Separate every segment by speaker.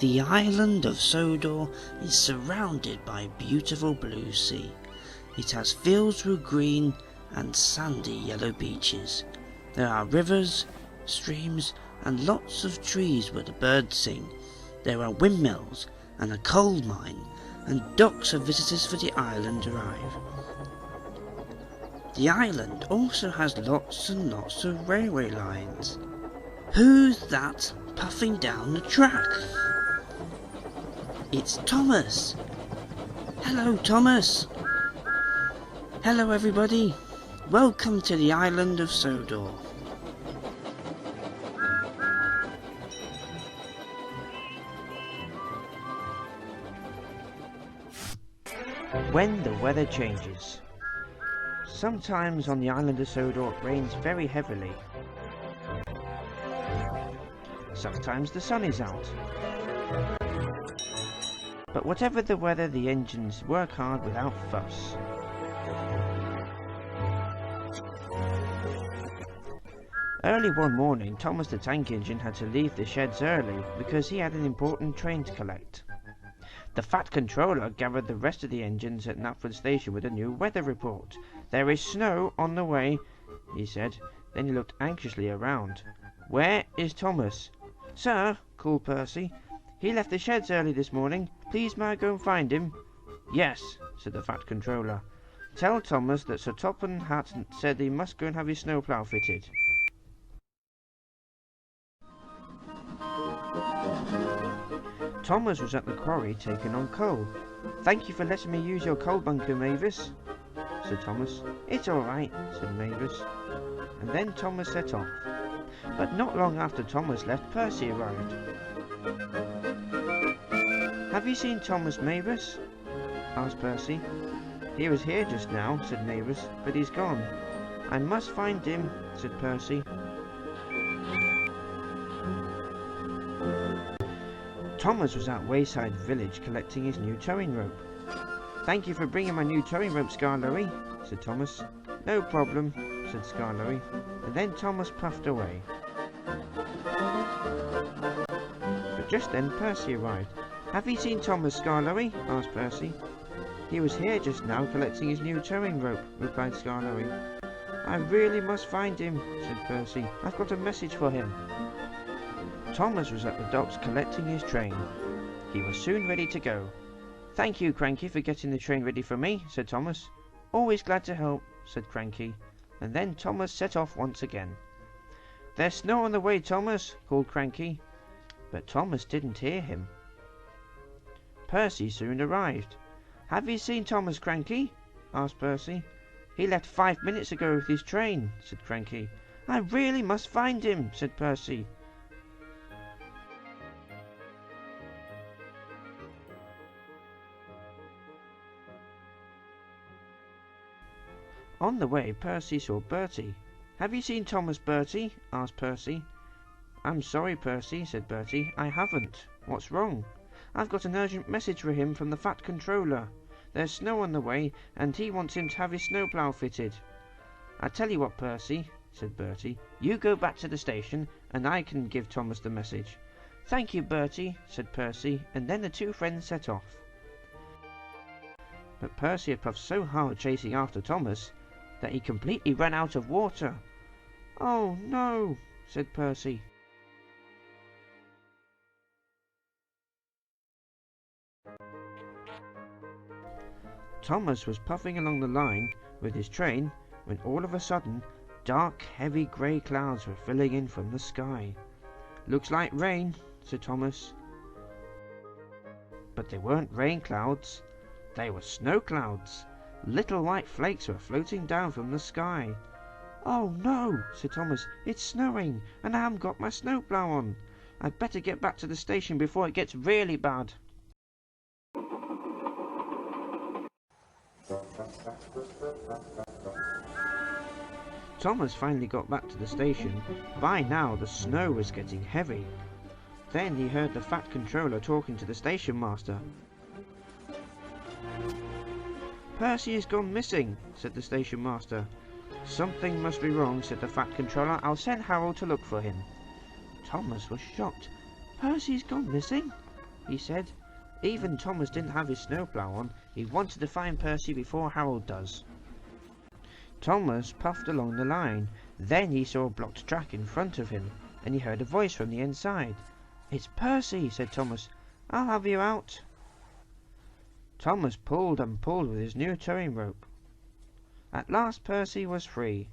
Speaker 1: The island of Sodor is surrounded by a beautiful blue sea. It has fields with green and sandy yellow beaches. There are rivers, streams and lots of trees where the birds sing. There are windmills and a coal mine and docks for visitors for the island arrive. The island also has lots and lots of railway lines. Who's that puffing down the track? It's Thomas. Hello, Thomas. Hello, everybody. Welcome to the island of Sodor. When the weather changes. Sometimes on the island of Sodor it rains very heavily. Sometimes the sun is out. But whatever the weather, the engines work hard without fuss. Early one morning, Thomas the tank engine had to leave the sheds early because he had an important train to collect. The Fat Controller gathered the rest of the engines at Knapford Station with a new weather report. "There is snow on the way," he said. Then he looked anxiously around. "Where is Thomas?" "Sir," called Percy, "he left the sheds early this morning. Please may I go and find him?" "Yes," said the Fat Controller. "Tell Thomas that Sir Topham Hatt said he must go and have his snowplough fitted." Thomas was at the quarry taking on coal. "Thank you for letting me use your coal bunker, Mavis," said Thomas. "It's all right," said Mavis. And then Thomas set off. But not long after Thomas left, Percy arrived. "Have you seen Thomas, Mavis?" asked Percy. "He was here just now," said Mavis, "but he's gone." "I must find him," said Percy. Thomas was at Wayside Village collecting his new towing rope. "Thank you for bringing my new towing rope, Scarlory," said Thomas. "No problem," said Scarlory, and then Thomas puffed away. But just then Percy arrived. "Have you seen Thomas, Scarlory?" asked Percy. "He was here just now collecting his new towing rope," replied Scarlory. "I really must find him," said Percy. "I've got a message for him." Thomas was at the docks collecting his train. He was soon ready to go. "Thank you, Cranky, for getting the train ready for me," said Thomas. "Always glad to help," said Cranky, and then Thomas set off once again. "There's snow on the way, Thomas," called Cranky, but Thomas didn't hear him. Percy soon arrived. "Have you seen Thomas, Cranky?" asked Percy. "He left 5 minutes ago with his train," said Cranky. "I really must find him," said Percy. On the way, Percy saw Bertie. "Have you seen Thomas, Bertie?" asked Percy. "I'm sorry, Percy," said Bertie. "I haven't. What's wrong?" "I've got an urgent message for him from the Fat Controller. There's snow on the way, and he wants him to have his snowplough fitted." "I tell you what, Percy," said Bertie. "You go back to the station, and I can give Thomas the message." "Thank you, Bertie," said Percy, and then the two friends set off. But Percy had puffed so hard chasing after Thomas that he completely ran out of water. "Oh no," said Percy. Thomas was puffing along the line with his train when all of a sudden dark, heavy grey clouds were filling in from the sky. "Looks like rain," said Thomas. But they weren't rain clouds, they were snow clouds. Little white flakes were floating down from the sky. "Oh no," said Thomas, "it's snowing, and I haven't got my snowplough on. I'd better get back to the station before it gets really bad." Thomas finally got back to the station. By now the snow was getting heavy. Then he heard the Fat Controller talking to the station master. "Percy has gone missing," said the station master. "Something must be wrong," said the Fat Controller. "I'll send Harold to look for him." Thomas was shocked. "Percy's gone missing?" he said. Even Thomas didn't have his snowplough on. He wanted to find Percy before Harold does. Thomas puffed along the line. Then he saw a blocked track in front of him, and he heard a voice from the inside. "It's Percy," said Thomas. "I'll have you out." Thomas pulled and pulled with his new towing rope. At last Percy was free.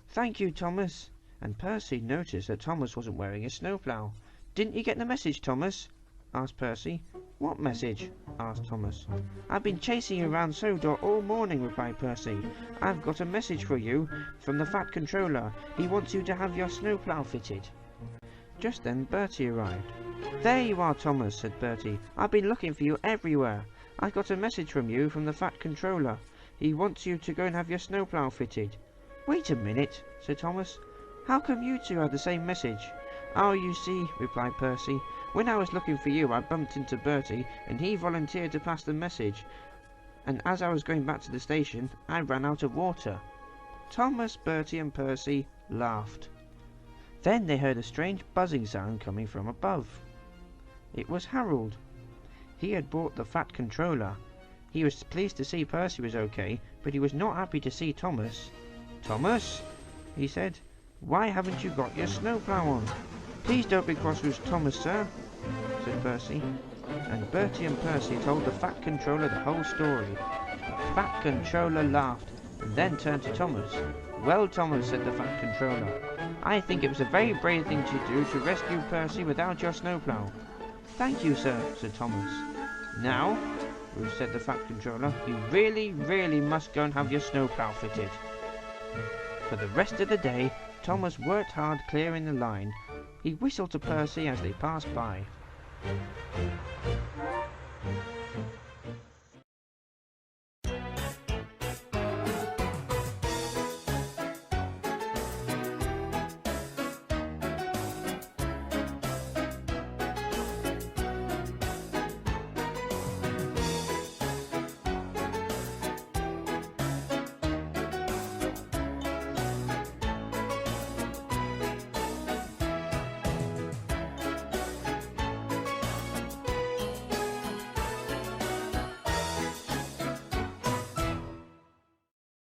Speaker 1: "Thank you, Thomas." And Percy noticed that Thomas wasn't wearing a snowplough. "Didn't you get the message, Thomas?" asked Percy. "What message?" asked Thomas. "I've been chasing you around Sodor all morning," replied Percy. "I've got a message for you from the Fat Controller. He wants you to have your snowplough fitted." Just then Bertie arrived. "There you are, Thomas," said Bertie. "I've been looking for you everywhere. I've got a message from you from the Fat Controller. He wants you to go and have your snowplough fitted." "Wait a minute," said Thomas. "How come you two had the same message?" "Oh, you see," replied Percy, "when I was looking for you I bumped into Bertie, and he volunteered to pass the message, and as I was going back to the station I ran out of water." Thomas, Bertie and Percy laughed. Then they heard a strange buzzing sound coming from above. It was Harold. He had brought the Fat Controller. He was pleased to see Percy was okay, but he was not happy to see Thomas. "Thomas," he said, "why haven't you got your snowplough on?" "Please don't be cross with Thomas, sir," said Percy. And Bertie and Percy told the Fat Controller the whole story. The Fat Controller laughed, and then turned to Thomas. "Well, Thomas," said the Fat Controller, "I think it was a very brave thing to do to rescue Percy without your snowplough." "Thank you, sir," said Thomas. "Now," said the Fat Controller, "you really, really must go and have your snowplough fitted." For the rest of the day, Thomas worked hard clearing the line. He whistled to Percy as they passed by.